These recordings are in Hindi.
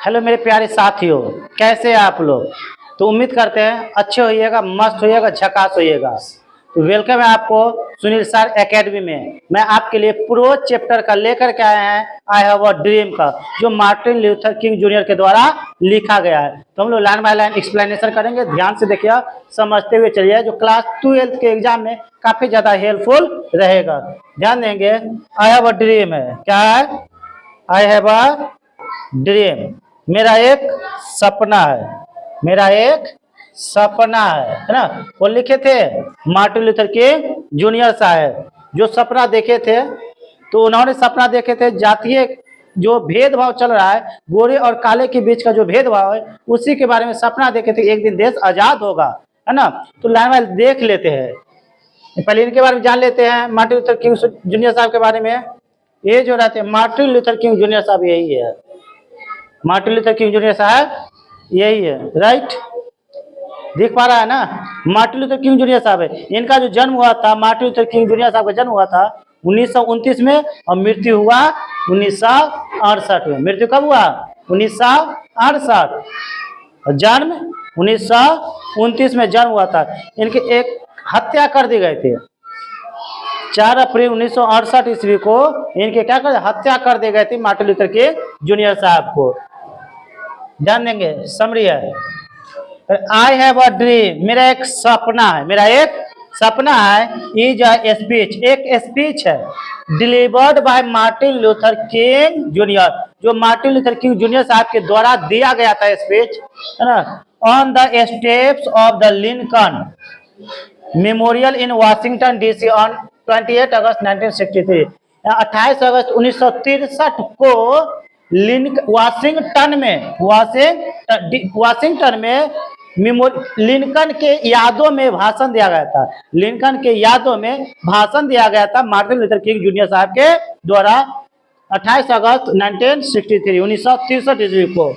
हेलो मेरे प्यारे साथियों, कैसे हैं आप लोग। तो उम्मीद करते हैं अच्छे होइएगा, मस्त होइएगा, झकास होइएगा। तो वेलकम है आपको सुनील सर एकेडमी में। मैं आपके लिए प्रो चैप्टर का लेकर के आए हैं आई हैव अ ड्रीम का, जो मार्टिन लूथर किंग जूनियर के द्वारा लिखा गया है। तो हम लोग लाइन बाय लाइन एक्सप्लेनेशन करेंगे, ध्यान से देखिए, समझते हुए चलिए, जो क्लास 12 के एग्जाम में काफी ज्यादा हेल्पफुल रहेगा। ध्यान देंगे। आई हैव अ ड्रीम है, क्या है? आई हैव अ ड्रीम, मेरा एक सपना है, मेरा एक सपना है ना। वो लिखे थे मार्टिन लूथर किंग जूनियर साहब, जो सपना देखे थे। तो उन्होंने सपना देखे थे जातीय जो भेदभाव चल रहा है, गोरे और काले के बीच का जो भेदभाव है, उसी के बारे में सपना देखे थे, एक दिन देश आजाद होगा, है ना। तो लाइन वाइज देख लेते हैं, पहले इनके बारे में जान लेते हैं, मार्टिन लूथर किंग जूनियर साहब के बारे में। ये जो रहते हैं मार्टिन लूथर किंग जूनियर साहब, यही है मार्टिन लूथर किंग जूनियर साहब, यही है, राइट। देख पा रहा है ना, मार्टिन लूथर किंग जूनियर साहब है। इनका जो जन्म हुआ था, मार्टिन लूथर किंग जूनियर साहब का जन्म हुआ था 1929 में, और मृत्यु हुआ 1968 में। मृत्यु कब हुआ? 1968। और जन्म 1929 में जन्म हुआ था। इनके एक हत्या कर दी गए थे 4 अप्रैल 1968 ईस्वी को। इनके क्या कर हत्या कर दी गई थी मार्टिन लूथर किंग जूनियर साहब को। ध्यान देंगे, समरी है। आई हैव अ ड्रीम, मेरा एक सपना है, मेरा एक सपना है। इज अ स्पीच, एक स्पीच है, delivered by Martin Luther King junior, जो मार्टिन लूथर किंग जूनियर साहब के द्वारा दिया गया था स्पीच, है ना, on the steps of the Lincoln memorial in Washington DC on 28 अगस्त 1963। 28 अगस्त 1963 को वाशिंगटन में लिंकन के यादों में भाषण दिया गया था। लिंकन के यादों में भाषण दिया गया था मार्टिन लूथर किंग जूनियर साहब के द्वारा 28 अगस्त 1963 ईस्वी को।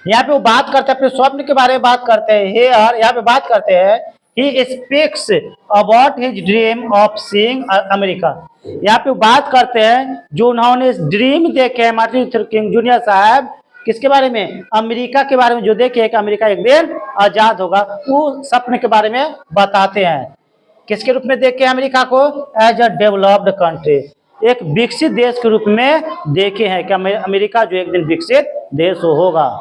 यहाँ पे वो बात करते हैं अपने स्वप्न के बारे में, बात करते हैं। यहाँ पे बात करते हैं, he speaks about his dream of seeing America. यहाँ पे बात करते हैं जो उन्होंने ड्रीम देखे हैं मार्टिन लूथर किंग जूनियर साहब, किसके बारे में? अमेरिका के बारे में, जो देखे कि अमेरिका एक दिन आजाद होगा, वो सपने के बारे में बताते हैं। किसके रूप में देखे अमेरिका को? एज अ डेवलप्ड कंट्री, एक विकसित देश के रूप में देखे हैं कि अमेरिका जो एक दिन विकसित देश होगा।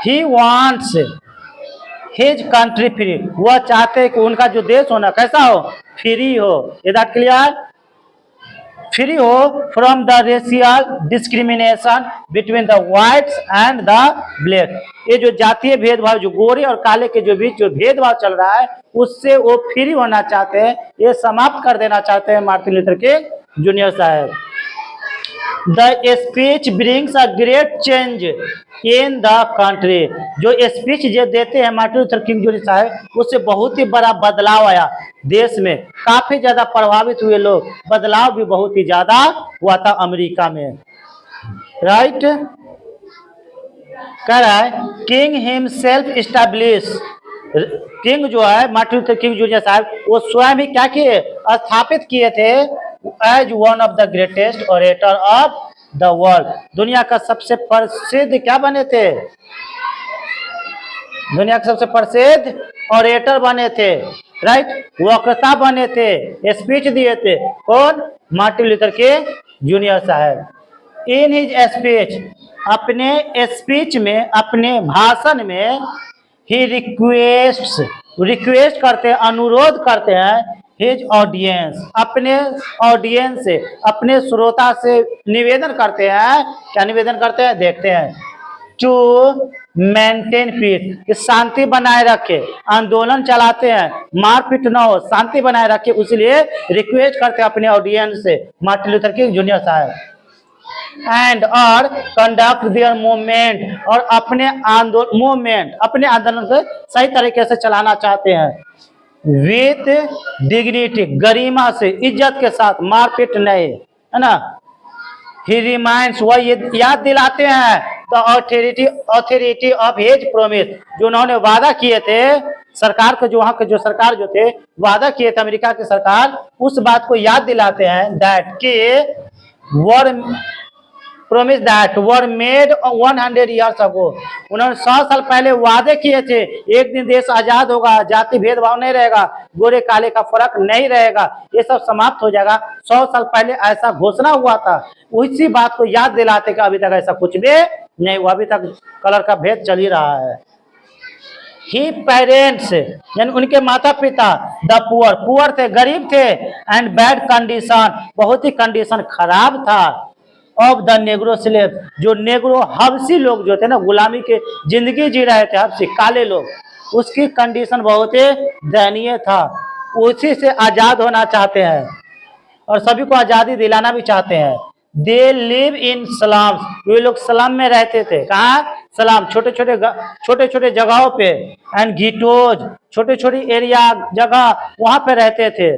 He wants his country free, वह चाहते हैं कि उनका जो देश होना कैसा हो? फ्री हो। Is that clear? फ्री हो from the racial discrimination between the whites and the black. ये जो जातीय भेदभाव, जो गोरे और काले के जो बीच जो भेदभाव चल रहा है, उससे वो फ्री होना चाहते हैं, ये समाप्त कर देना चाहते हैं मार्टिन लूथर किंग जूनियर साहब। The speech brings a great change in the country, जो स्पीच जो देते हैं मार्टिन लूथर किंग जूनियर साहब, उससे बहुत ही बड़ा बदलाव आया देश में, काफी ज्यादा प्रभावित हुए लोग, बदलाव भी बहुत ही ज्यादा हुआ था अमेरिका में, राइट। कह रहा है किंग हिमसेल्फ इस्टेब्लिश, किंग जो है मार्टिन लूथर किंग जूनियर साहब, वो स्वयं ही क्या किए? स्थापित किए थे as one of the greatest orator of the world, दुनिया का सबसे प्रसिद्ध क्या बने थे? दुनिया के सबसे प्रसिद्ध ऑरेटर बने थे, राइट, वक्ता बने थे, स्पीच दिए थे। कौन? मार्टिन लूथर किंग जूनियर साहब। इन हिज स्पीच, अपने स्पीच में, अपने भाषण में, ही रिक्वेस्ट करते हैं, अनुरोध करते हैं, हिज ऑडियंस, अपने ऑडियंस से, अपने श्रोता से निवेदन करते हैं। क्या निवेदन करते हैं? देखते हैं। टू मेंटेन पीस, शांति बनाए रखे, आंदोलन चलाते हैं, मारपीट ना हो, शांति बनाए रखे, इसलिए रिक्वेस्ट करते हैं अपने ऑडियंस से मार्टिन लूथर किंग जूनियर साहब। एंड और कंडक्ट देयर मूवमेंट, और अपने मूवमेंट, अपने आंदोलन से सही तरीके से चलाना चाहते हैं। विथ डिग्निटी, गरिमा से, इज्जत के साथ, मारपीट नहीं, है ना। ही रिमाइंड्स, वह ये याद दिलाते हैं the authority of his promise, जो उन्होंने वादा किए थे सरकार के, जो वहां के जो सरकार जो थे वादा किए थे अमेरिका की सरकार, उस बात को याद दिलाते हैं दैट कि promise that were made 100 years ago। उन्होंने 100 साल पहले वादे किए थे, एक दिन देश आजाद होगा, जाति भेदभाव नहीं रहेगा, गोरे काले का फर्क नहीं रहेगा, ये सब समाप्त हो जाएगा। 100 साल पहले ऐसा घोषणा हुआ था। उसी बात को याद दिलाते कि अभी तक ऐसा कुछ भी नहीं हुआ, अभी तक कलर का भेद चल ही रहा है। ही पेरेंट्स यानी उनके माता पिता, द पुअर पुअर थे, गरीब थे, एंड बैड कंडीशन बहुत ही कंडीशन खराब था, ऑफ द नेग्रो स्लेव जो नेग्रो हबसी लोग जो थे ना, गुलामी के जिंदगी जी रहे थे, हबसी काले लोग, उसकी कंडीशन बहुत ही दयनीय था। उसी से आजाद होना चाहते हैं और सभी को आजादी दिलाना भी चाहते हैं। दे लिव इन स्लम्स, वे लोग स्लम में रहते थे। कहाँ? स्लम, छोटे छोटे जगहों पे, एंड गीटोज छोटे छोटे एरिया जगह, वहां पे रहते थे।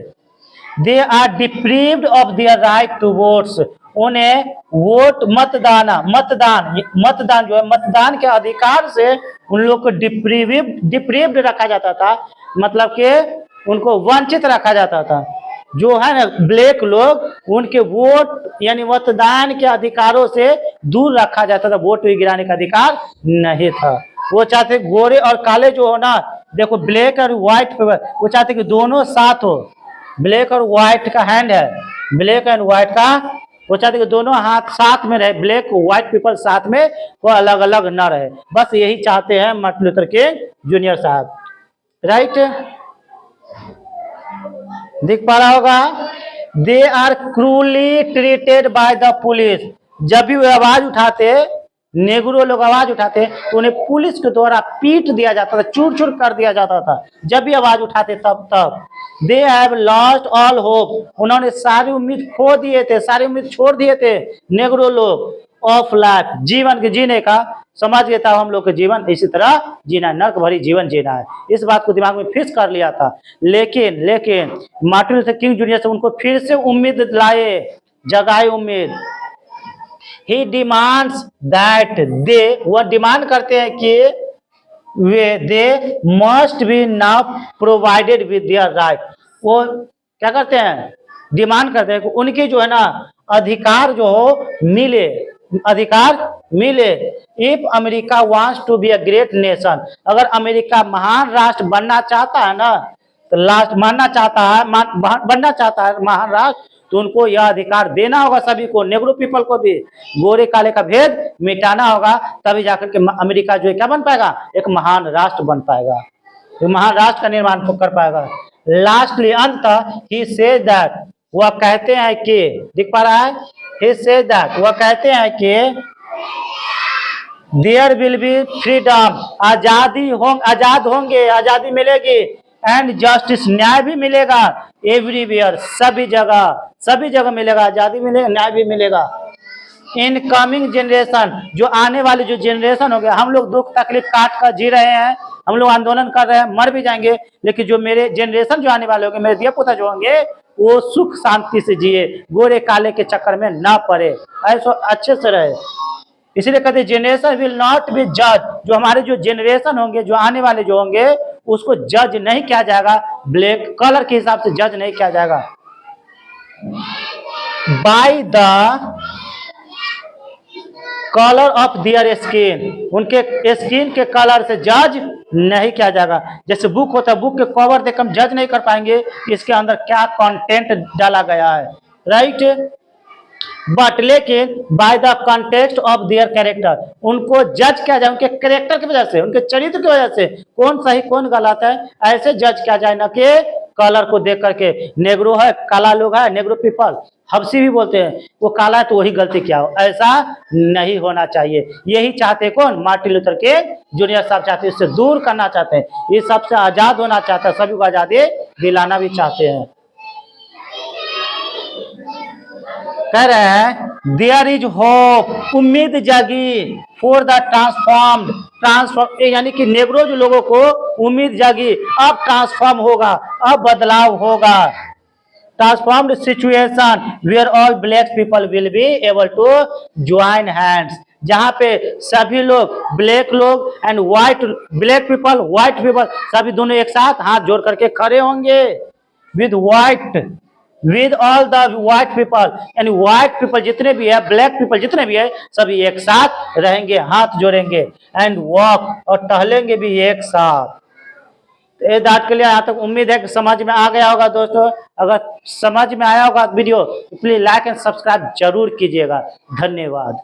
They are deprived of their right to votes, उन्हें वोट मतदान जो है मतदान के अधिकार से उन लोग को डिप्रीव्ड रखा जाता था, मतलब कि उनको वंचित रखा जाता था। जो है ना ब्लैक लोग, उनके वोट यानी मतदान के अधिकारों से दूर रखा जाता था, वोट गिराने का अधिकार नहीं था। वो चाहते गोरे और काले जो हो ना, देखो ब्लैक और व्हाइट पे वो चाहते कि दोनों साथ हो, ब्लैक और व्हाइट का हैंड है, ब्लैक एंड व्हाइट का, वो चाहते कि दोनों हाथ साथ में रहे, ब्लैक व्हाइट पीपल साथ में, वो अलग अलग ना रहे। बस यही चाहते हैं मार्टिन लूथर किंग जूनियर साहब। राइट, दिख पा रहा होगा। They are cruelly treated by the police, जब भी वो आवाज उठाते, नेग्रो लोग आवाज उठाते तो उन्हें पुलिस के द्वारा पीट दिया जाता था, चूर चूर कर दिया जाता था जब भी आवाज उठाते तब। They have lost all hope, उन्होंने सारी उम्मीद खो दिए थे, सारी उम्मीद छोड़ दिए थे नेग्रो लोग। ऑफ लाइफ, जीवन के जीने का, समझ गया था हम लोग के जीवन इसी तरह जीना, नर्क भरी जीवन जीना है, इस बात को दिमाग में फिक्स कर लिया था। लेकिन मार्टिन लूथर किंग जूनियर से उनको फिर से उम्मीद लाए, जगाए उम्मीद। ही डिमांड्स दैट दे, वह डिमांड करते हैं कि they must be now provided with their right, वो क्या करते हैं, डिमांड करते हैं कि उनकी जो है ना अधिकार जो हो मिले, अधिकार मिले। If America wants to be a great nation, अगर अमेरिका महान राष्ट्र बनना चाहता है ना, तो बनना चाहता है महान राष्ट्र, तो उनको यह अधिकार देना होगा सभी को, नेग्रो पीपल को भी, गोरे काले का भेद मिटाना होगा, तभी जाकर के अमेरिका जो है क्या बन पाएगा, एक महान राष्ट्र बन पाएगा, महान राष्ट्र का निर्माण कर पाएगा। लास्टली अंत ही सेज दैट, वह कहते हैं कि, दिख पा रहा है, ही सेज दैट, वह कहते हैं कि देयर विल बी फ्रीडम, आजाद होंगे, आजादी मिलेगी, एंड जस्टिस, न्याय भी मिलेगा, एवरीवेयर, सभी जगह मिलेगा, आजादी मिलेगा, न्याय भी मिलेगा। इन कमिंग जनरेशन, जो आने वाली जो जनरेशन हो गया, हम लोग दुख तकलीफ काट कर जी रहे हैं, हम लोग आंदोलन कर रहे हैं, मर भी जाएंगे, लेकिन जो मेरे जनरेशन जो आने वाले होंगे, मेरे दिया पुता जो होंगे, वो सुख शांति से जिए, गोरे काले के चक्कर में ना पड़े, ऐसा अच्छे से रहे। इसलिए कहते जनरेशन विल नॉट बी जज, जो हमारे जो जनरेशन होंगे, जो आने वाले जो होंगे, उसको जज नहीं किया जाएगा, ब्लैक कलर के हिसाब से जज नहीं किया जाएगा, by the colour of their skin, उनके स्किन के कलर से जज नहीं किया जाएगा। जैसे बुक होता है, बुक के कवर देख हम जज नहीं कर पाएंगे इसके अंदर क्या कंटेंट डाला गया है, राइट। बट लेकिन by the context of their character, उनको जज किया जाए उनके कैरेक्टर की वजह से, उनके चरित्र की वजह से, कौन सही कौन गलत है, ऐसे जज किया जाए, ना कि कलर को देख करके, नेग्रो है, काला लोग है, नेग्रो पीपल, हबसी भी बोलते हैं, वो काला है तो वही गलती किया हो, ऐसा नहीं होना चाहिए। यही चाहते कौन, मार्टिन लूथर किंग जूनियर साहब चाहते हैं, इससे दूर करना चाहते हैं, ये सबसे आजाद होना चाहते हैं, सभी को आजादी दिलाना भी चाहते हैं। कह रहे हैं देयर इज होप, उम्मीद जागी, फॉर द ट्रांसफॉर्म, यानी कि नेग्रो जो लोगों को उम्मीद जागी, अब ट्रांसफॉर्म होगा, अब बदलाव होगा, transformed situation where all black people will be able to join hands, जहाँ पे सभी लोग, ब्लैक लोग and white, black people white people, सभी दोनों एक साथ हाथ जोड़ करके खड़े होंगे, with white with all the white people, यानी व्हाइट पीपल जितने भी है, ब्लैक पीपल जितने भी है, सभी एक साथ रहेंगे, हाथ जोड़ेंगे, एंड वॉक, और टहलेंगे भी एक साथ। ये बात के लिए यहाँ तक उम्मीद है कि समझ में आ गया होगा दोस्तों। अगर समझ में आया होगा वीडियो तो प्लीज लाइक एंड सब्सक्राइब जरूर कीजिएगा। धन्यवाद।